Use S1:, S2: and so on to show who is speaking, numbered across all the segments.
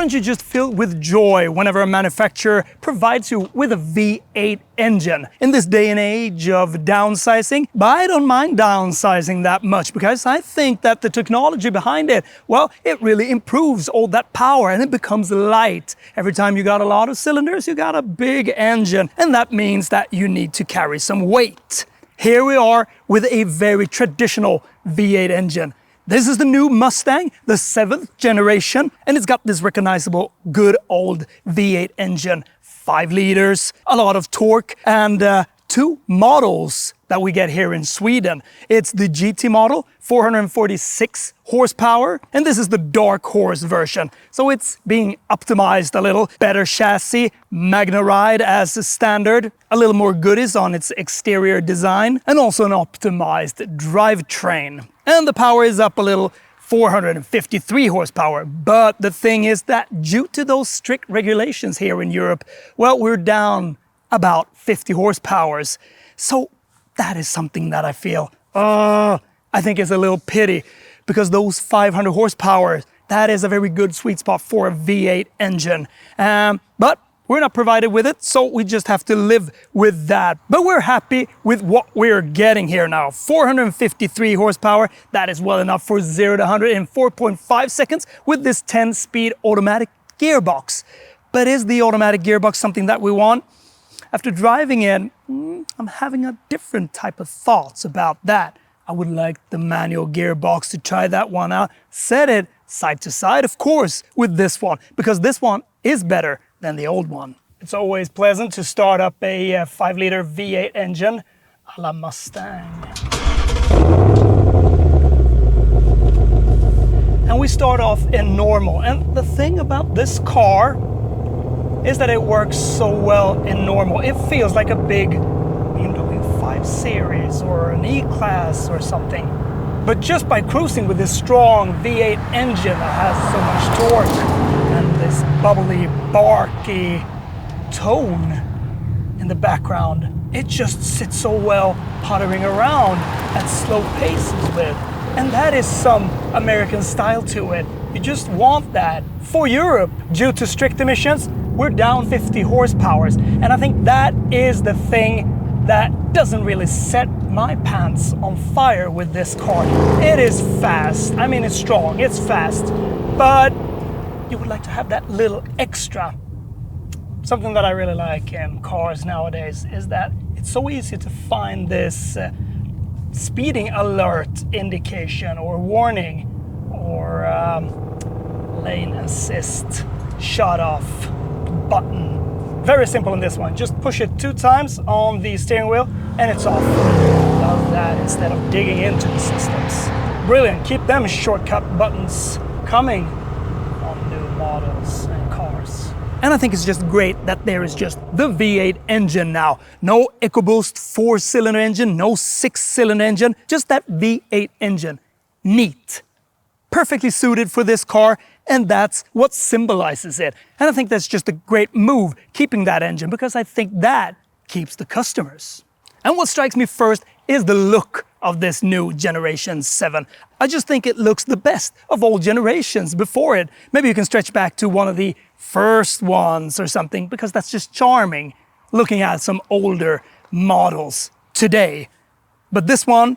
S1: Don't you just feel with joy whenever a manufacturer provides you with a V8 engine? In this day and age of downsizing, but I don't mind downsizing that much because I think that the technology behind it, well, it really improves all that power and it becomes light. Every time you got a lot of cylinders, you got a big engine, and that means that you need to carry some weight. Here we are with a very traditional V8 engine. This is the new Mustang, the 7th generation, and it's got this recognizable good old V8 engine. 5 liters, a lot of torque, and 2 models that we get here in Sweden. It's the GT model, 446 horsepower, and this is the dark horse version. So it's being optimized a little. Better chassis, Magna Ride as a standard, a little more goodies on its exterior design, and also an optimized drivetrain. And the power is up a little, 453 horsepower. But the thing is that due to those strict regulations here in Europe, well, we're down about 50 horsepower. So that is something that I feel, I think is a little pity, because those 500 horsepower, that is a very good sweet spot for a V8 engine. But we're not provided with it, so we just have to live with that. But we're happy with what we're getting here now. 453 horsepower, that is well enough for 0 to 100 in 4.5 seconds with this 10-speed automatic gearbox. But is the automatic gearbox something that we want? After driving it, I'm having a different type of thoughts about that. I would like the manual gearbox to try that one out. Set it side to side, of course, with this one, because this one is better than the old one. It's always pleasant to start up a 5-liter V8 engine a la Mustang. And we start off in normal. And the thing about this car is that it works so well in normal. It feels like a big BMW 5 Series or an E-Class or something. But just by cruising with this strong V8 engine that has so much torque and this bubbly, barky tone in the background, it just sits so well puttering around at slow paces with. And that is some American style to it. You just want that. For Europe, due to strict emissions, we're down 50 horsepower. And I think that is the thing that doesn't really set my pants on fire with this car. It is fast. I mean, it's strong, it's fast. But you would like to have that little extra. Something that I really like in cars nowadays is that it's so easy to find this speeding alert indication or warning or lane assist shut off button. Very simple in this one. Just push it 2 times on the steering wheel and it's off. Love that instead of digging into the systems. Brilliant. Keep them shortcut buttons coming on new models and cars. And I think it's just great that there is just the V8 engine now. No EcoBoost 4-cylinder engine, no 6-cylinder engine, just that V8 engine. Neat. Perfectly suited for this car, and that's what symbolizes it. And I think that's just a great move, keeping that engine, because I think that keeps the customers. And what strikes me first is the look of this new Generation 7. I just think it looks the best of all generations before it. Maybe you can stretch back to one of the first ones or something, because that's just charming, looking at some older models today. But this one,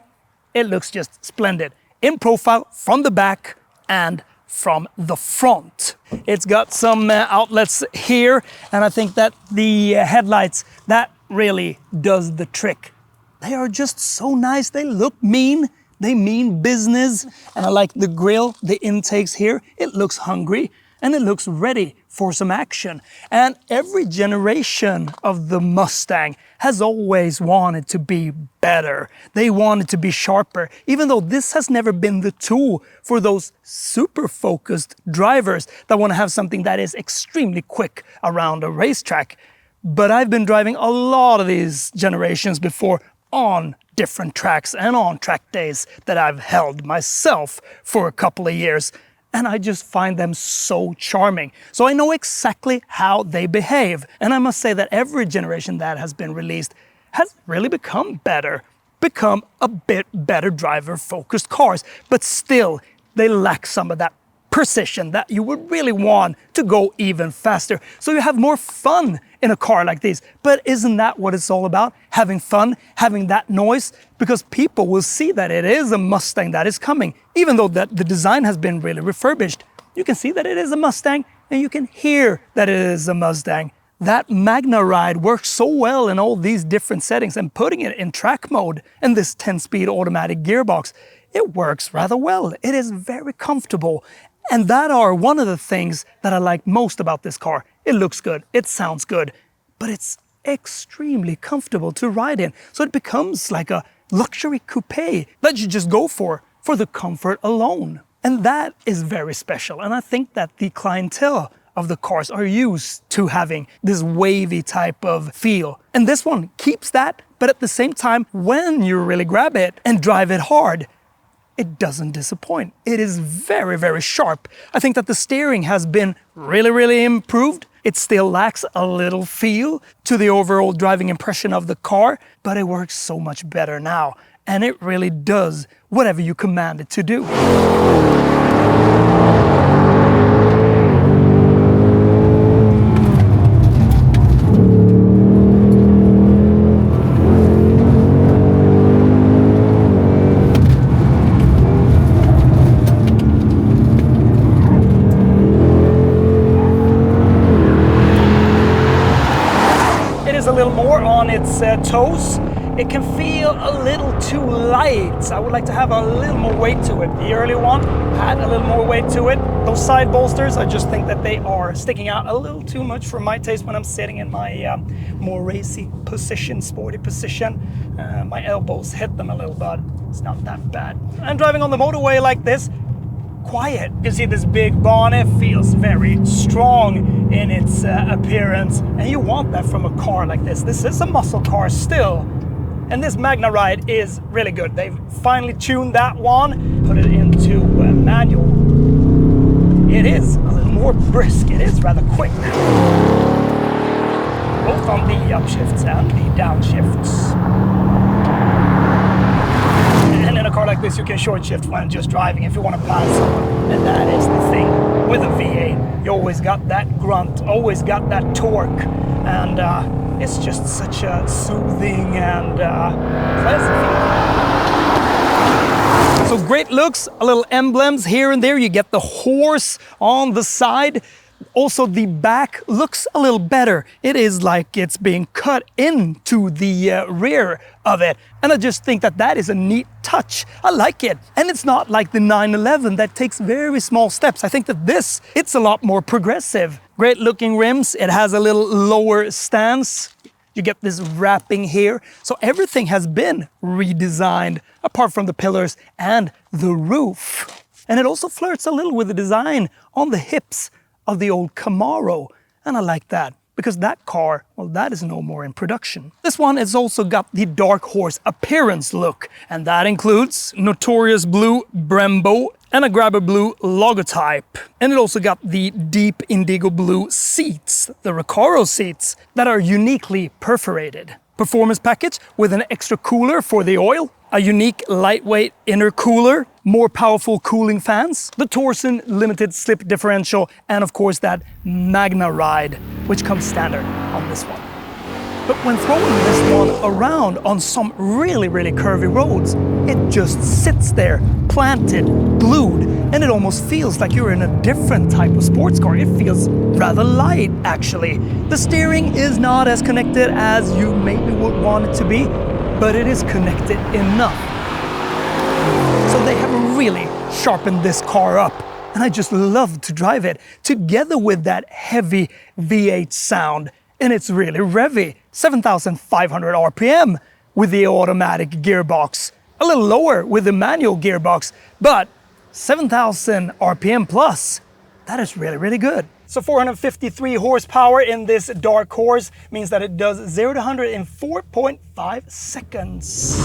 S1: it looks just splendid. In profile, from the back and from the front. It's got some outlets here, and I think that the headlights, that really does the trick. They are just so nice. They look mean. They mean business. And I like the grille, the intakes here. It looks hungry and it looks ready for some action. And every generation of the Mustang has always wanted to be better. They wanted to be sharper, even though this has never been the tool for those super focused drivers that want to have something that is extremely quick around a racetrack. But I've been driving a lot of these generations before on different tracks and on track days that I've held myself for a couple of years. And I just find them so charming. So I know exactly how they behave. And I must say that every generation that has been released has really become better, become a bit better driver-focused cars. But still, they lack some of that precision that you would really want to go even faster. So you have more fun in a car like this. But isn't that what it's all about? Having fun, having that noise, because people will see that it is a Mustang that is coming. Even though that the design has been really refurbished, you can see that it is a Mustang and you can hear that it is a Mustang. That Magna Ride works so well in all these different settings, and putting it in track mode and this 10-speed automatic gearbox, it works rather well. It is very comfortable. And that are one of the things that I like most about this car. It looks good, it sounds good, but it's extremely comfortable to ride in. So it becomes like a luxury coupe that you just go for the comfort alone. And that is very special. And I think that the clientele of the cars are used to having this wavy type of feel. And this one keeps that, but at the same time, when you really grab it and drive it hard, it doesn't disappoint. It is very, very sharp. I think that the steering has been really, really improved. It still lacks a little feel to the overall driving impression of the car, but it works so much better now. And it really does whatever you command it to do. Its toes, it can feel a little too light. I would like to have a little more weight to it. The early one had a little more weight to it. Those side bolsters, I just think that they are sticking out a little too much for my taste when I'm sitting in my more racy position, sporty position. My elbows hit them a little, but it's not that bad. And driving on the motorway like this, quiet. You see this big bonnet feels very strong in its appearance, and you want that from a car like this. This is a muscle car still, and this Magna Ride is really good. They've finally tuned that one, put it into manual. It is a little more brisk. It is rather quick, both on the upshifts and the downshifts. And in a car like this, you can short shift when just driving if you want to pass someone. And that is the thing with a V8. You always got that grunt, always got that torque. And it's just such a soothing and pleasant feeling. So great looks, a little emblems here and there. You get the horse on the side. Also, the back looks a little better. It is like it's being cut into the rear of it. And I just think that that is a neat touch. I like it. And it's not like the 911 that takes very small steps. I think that this, it's a lot more progressive. Great looking rims. It has a little lower stance. You get this wrapping here. So everything has been redesigned apart from the pillars and the roof. And it also flirts a little with the design on the hips of the old Camaro, and I like that because that car, well, that is no more in production. This one has also got the dark horse appearance look, and that includes notorious blue Brembo and a grabber blue logotype. And it also got the deep indigo blue seats, the Recaro seats, that are uniquely perforated. Performance package with an extra cooler for the oil, a unique lightweight intercooler, more powerful cooling fans, the Torsen limited slip differential, and of course that Magna Ride, which comes standard on this one. But when throwing this one around on some really, really curvy roads, it just sits there, planted, glued, and it almost feels like you're in a different type of sports car. It feels rather light, actually. The steering is not as connected as you maybe would want it to be, but it is connected enough. So they have really sharpened this car up, and I just love to drive it together with that heavy V8 sound. And it's really revvy, 7,500 RPM with the automatic gearbox, a little lower with the manual gearbox, but 7,000 RPM plus, that is really, really good. So 453 horsepower in this dark horse means that it does 0 to 100 in 4.5 seconds.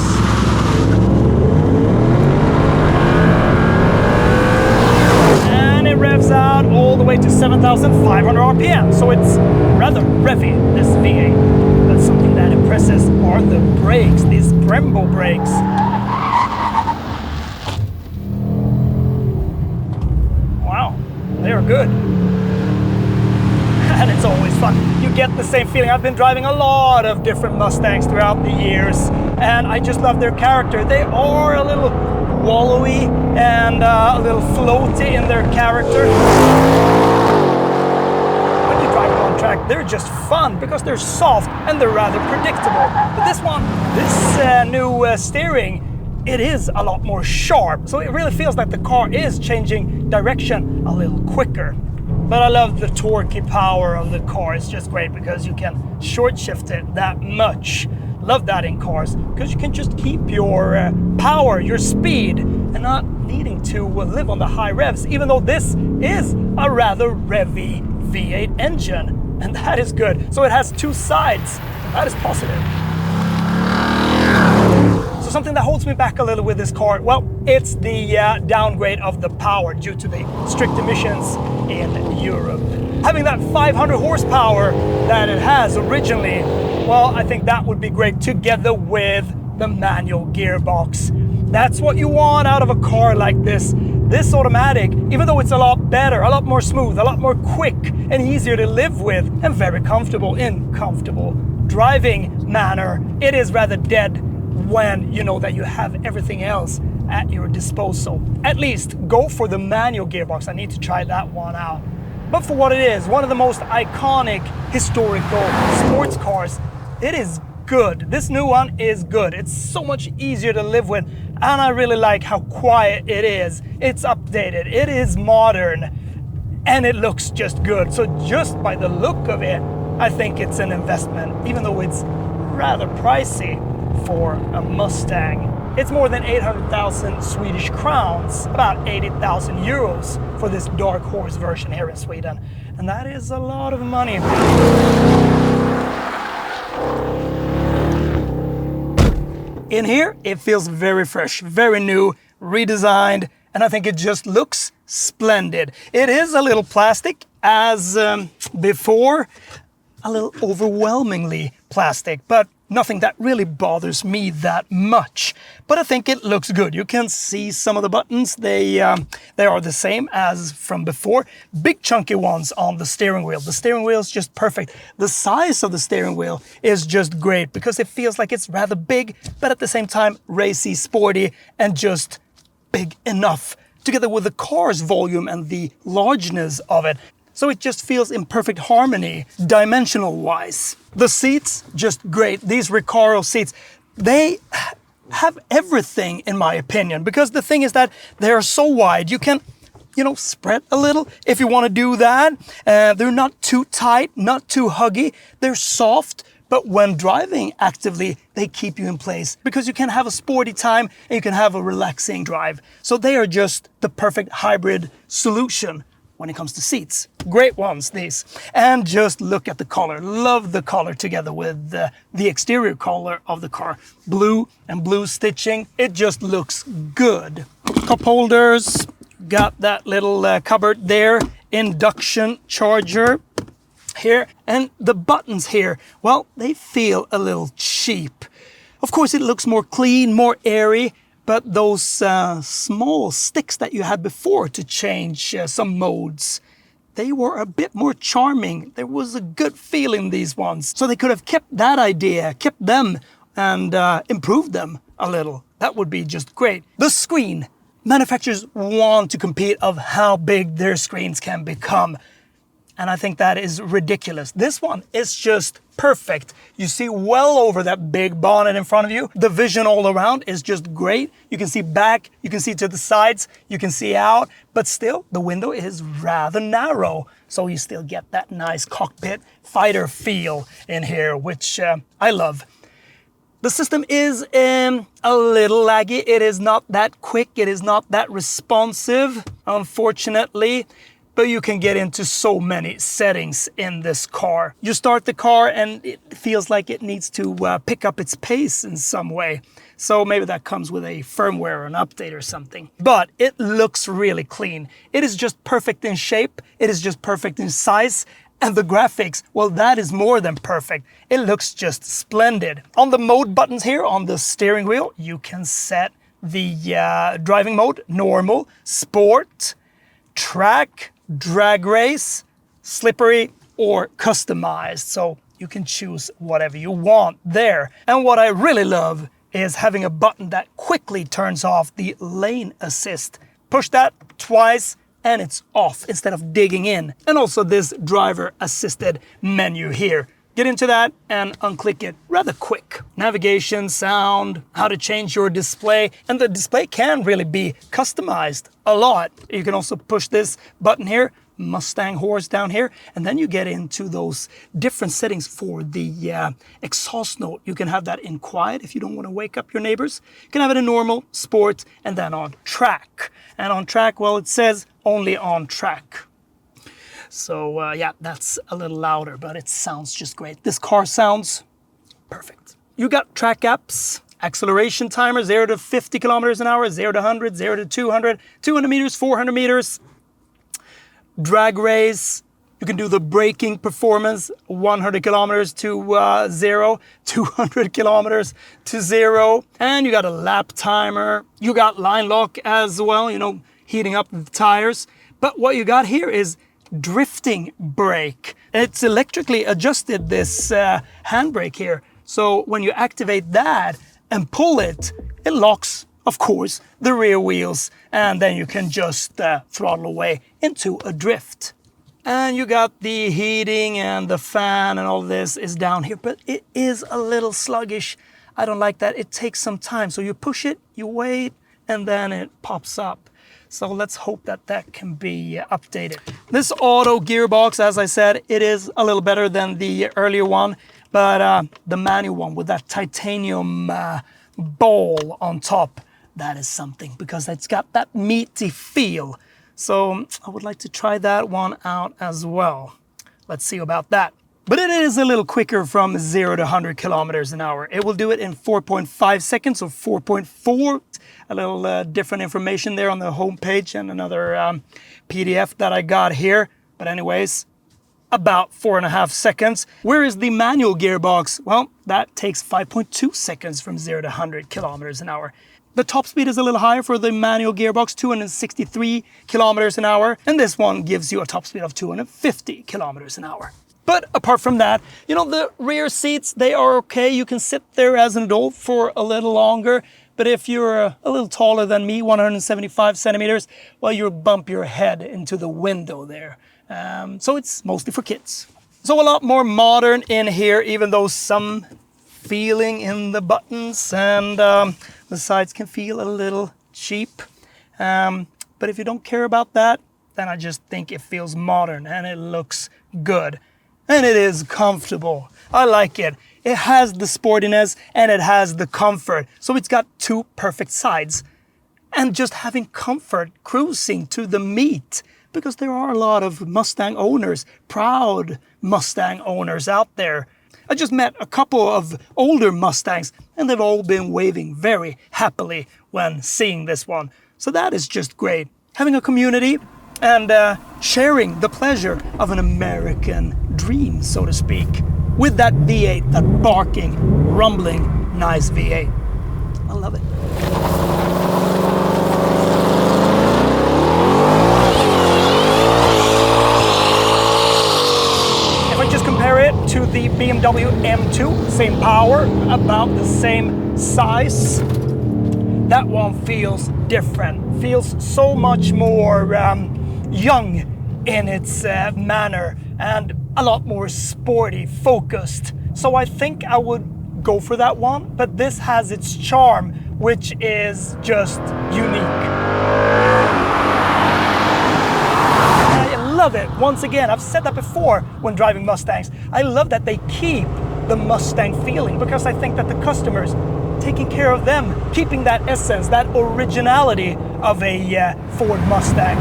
S1: And it revs out all the way to 7,500 RPM, so it's rather revvy, this V8. But something that impresses are the brakes, these Brembo brakes. Wow. good. And it's always fun. You get the same feeling. I've been driving a lot of different Mustangs throughout the years, and I just love their character. They are a little wallowy and a little floaty in their character. When you drive them on track, they're just fun because they're soft and they're rather predictable. But this one, this new steering, it is a lot more sharp. So it really feels like the car is changing direction a little quicker. But I love the torquey power of the car. It's just great because you can short shift it that much. Love that in cars because you can just keep your power, your speed, and not needing to live on the high revs, even though this is a rather revvy V8 engine, and that is good. So it has two sides. That is positive. So something that holds me back a little with this car, well, it's the downgrade of the power due to the strict emissions in Europe. Having that 500 horsepower that it has originally, well, I think that would be great together with the manual gearbox. That's what you want out of a car like this. This automatic, even though it's a lot better, a lot more smooth, a lot more quick and easier to live with, and very comfortable in comfortable driving manner, it is rather dead when you know that you have everything else at your disposal. At least go for the manual gearbox. I need to try that one out. But for what it is, one of the most iconic historical sports cars, it is good. This new one is good. It's so much easier to live with, and I really like how quiet it is. It's updated, it is modern, and it looks just good. So just by the look of it, I think it's an investment, even though it's rather pricey for a Mustang. It's more than 800,000 Swedish crowns, about 80,000 euros for this dark horse version here in Sweden. And that is a lot of money. In here, it feels very fresh, very new, redesigned, and I think it just looks splendid. It is a little plastic, as before, a little overwhelmingly plastic, but nothing that really bothers me that much. But I think it looks good. You can see some of the buttons. They are the same as from before. Big chunky ones on the steering wheel. The steering wheel is just perfect. The size of the steering wheel is just great because it feels like it's rather big, but at the same time racy, sporty, and just big enough, together with the car's volume and the largeness of it. So it just feels in perfect harmony, dimensional-wise. The seats, just great. These Recaro seats, they have everything in my opinion, because the thing is that they are so wide, you can, spread a little if you want to do that. They're not too tight, not too huggy. They're soft, but when driving actively, they keep you in place because you can have a sporty time and you can have a relaxing drive. So they are just the perfect hybrid solution when it comes to seats. Great ones, these. And just look at the color. Love the color together with the exterior color of the car. Blue and blue stitching. It just looks good. Cup holders. Got that little cupboard there. Induction charger here. And the buttons here, well, they feel a little cheap. Of course, it looks more clean, more airy. But those small sticks that you had before to change some modes, they were a bit more charming. There was a good feel in these ones. So they could have kept that idea, kept them, and improved them a little. That would be just great. The screen. Manufacturers want to compete of how big their screens can become. And I think that is ridiculous. This one is just perfect. You see well over that big bonnet in front of you. The vision all around is just great. You can see back, you can see to the sides, you can see out, but still the window is rather narrow. So you still get that nice cockpit fighter feel in here, which I love. The system is a little laggy. It is not that quick. It is not that responsive, unfortunately. But you can get into so many settings in this car. You start the car and it feels like it needs to pick up its pace in some way. So maybe that comes with a firmware or an update or something. But it looks really clean. It is just perfect in shape. It is just perfect in size. And the graphics, well, that is more than perfect. It looks just splendid. On the mode buttons here on the steering wheel, you can set the driving mode, normal, sport, track, drag race, slippery, or customized. So you can choose whatever you want there. And what I really love is having a button that quickly turns off the lane assist. Push that twice and it's off instead of digging in. And also this driver assisted menu here. Get into that and unclick it rather quick. Navigation, sound, how to change your display. And the display can really be customized a lot. You can also push this button here, Mustang horse down here, and then you get into those different settings for the exhaust note. You can have that in quiet if you don't want to wake up your neighbors. You can have it in normal, sport, and then on track. And on track, well, it says only on track. So yeah, that's a little louder, but it sounds just great. This car sounds perfect. You got track apps, acceleration timer, 0 to 50 kilometers an hour, 0 to 100, 0 to 200, 200 meters, 400 meters. Drag race, you can do the braking performance, 100 kilometers to 0, 200 kilometers to 0. And you got a lap timer. You got line lock as well, you know, heating up the tires. But what you got here is drifting brake. It's electrically adjusted, this handbrake here. So when you activate that and pull it, it locks, of course, the rear wheels, and then you can just throttle away into a drift. And you got the heating and the fan and all this is down here, but it is a little sluggish. I don't like that. It takes some time. So you push it, you wait, and then it pops up. So let's hope that that can be updated. This auto gearbox, as I said, it is a little better than the earlier one, but the manual one with that titanium ball on top, that is something because it's got that meaty feel. So I would like to try that one out as well. Let's see about that. But it is a little quicker from 0 to 100 kilometers an hour. It will do it in 4.5 seconds or 4.4. A little different information there on the home page and another PDF that I got here. But anyways, about 4.5 seconds. Where is the manual gearbox? Well, that takes 5.2 seconds from 0 to 100 kilometers an hour. The top speed is a little higher for the manual gearbox, 263 kilometers an hour. And this one gives you a top speed of 250 kilometers an hour. But apart from that, you know, the rear seats, they are okay. You can sit there as an adult for a little longer. But if you're a little taller than me, 175 centimeters, well, you'll bump your head into the window there. So it's mostly for kids. So a lot more modern in here, even though some feeling in the buttons and the sides can feel a little cheap. But if you don't care about that, then I just think it feels modern and it looks good. And it is comfortable. I like it. It has the sportiness and it has the comfort. So it's got two perfect sides. And just having comfort cruising to the meet, because there are a lot of Mustang owners, proud Mustang owners out there. I just met a couple of older Mustangs and they've all been waving very happily when seeing this one. So that is just great. Having a community and sharing the pleasure of an American dream, so to speak, with that V8, that barking, rumbling, nice V8. I love it. If I just compare it to the BMW M2, same power, about the same size, that one feels different, feels so much more young in its manner and a lot more sporty, focused. So I think I would go for that one, but this has its charm, which is just unique. I love it. Once again, I've said that before when driving Mustangs. I love that they keep the Mustang feeling because I think that the customers taking care of them, keeping that essence, that originality of a Ford Mustang.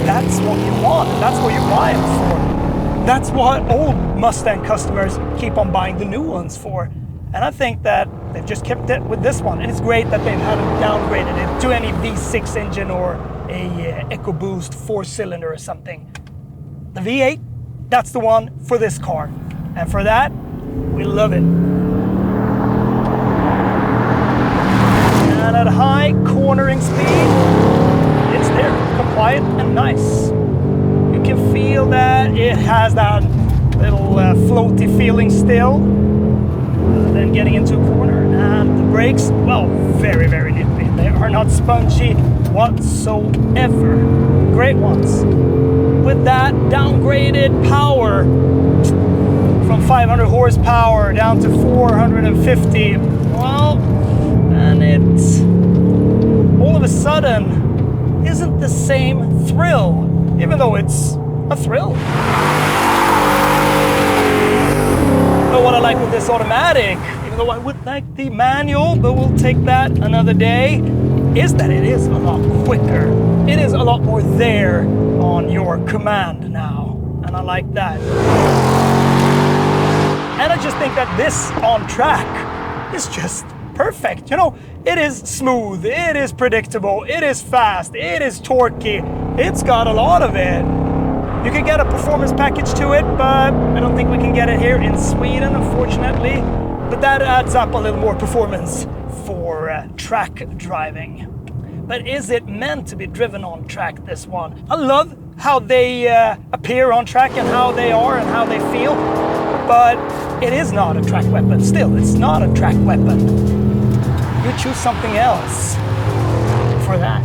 S1: That's what you want, and that's what you buy it for. That's what old Mustang customers keep on buying the new ones for. And I think that they've just kept it with this one. And it's great that they haven't downgraded it to any V6 engine or a EcoBoost 4-cylinder or something. The V8, that's the one for this car. And for that, we love it. And at high cornering speed, it's there, compliant and nice. feel that it has that little floaty feeling still. Then getting into a corner, and the brakes, well, very, very nippy. They are not spongy whatsoever. Great ones. With that downgraded power from 500 horsepower down to 450, well, and it's all of a sudden isn't the same thrill, even though it's a thrill. But what I like with this automatic, even though I would like the manual, but we'll take that another day, is that it is a lot quicker. It is a lot more there on your command now, and I like that. And I just think that this on track is just perfect. You know, it is smooth, it is predictable, it is fast, it is torquey, it's got a lot of it. You can get a performance package to it, but I don't think we can get it here in Sweden, unfortunately. But that adds up a little more performance for track driving. But is it meant to be driven on track, this one? I love how they appear on track and how they are and how they feel, but it is not a track weapon. Still, it's not a track weapon. You choose something else for that.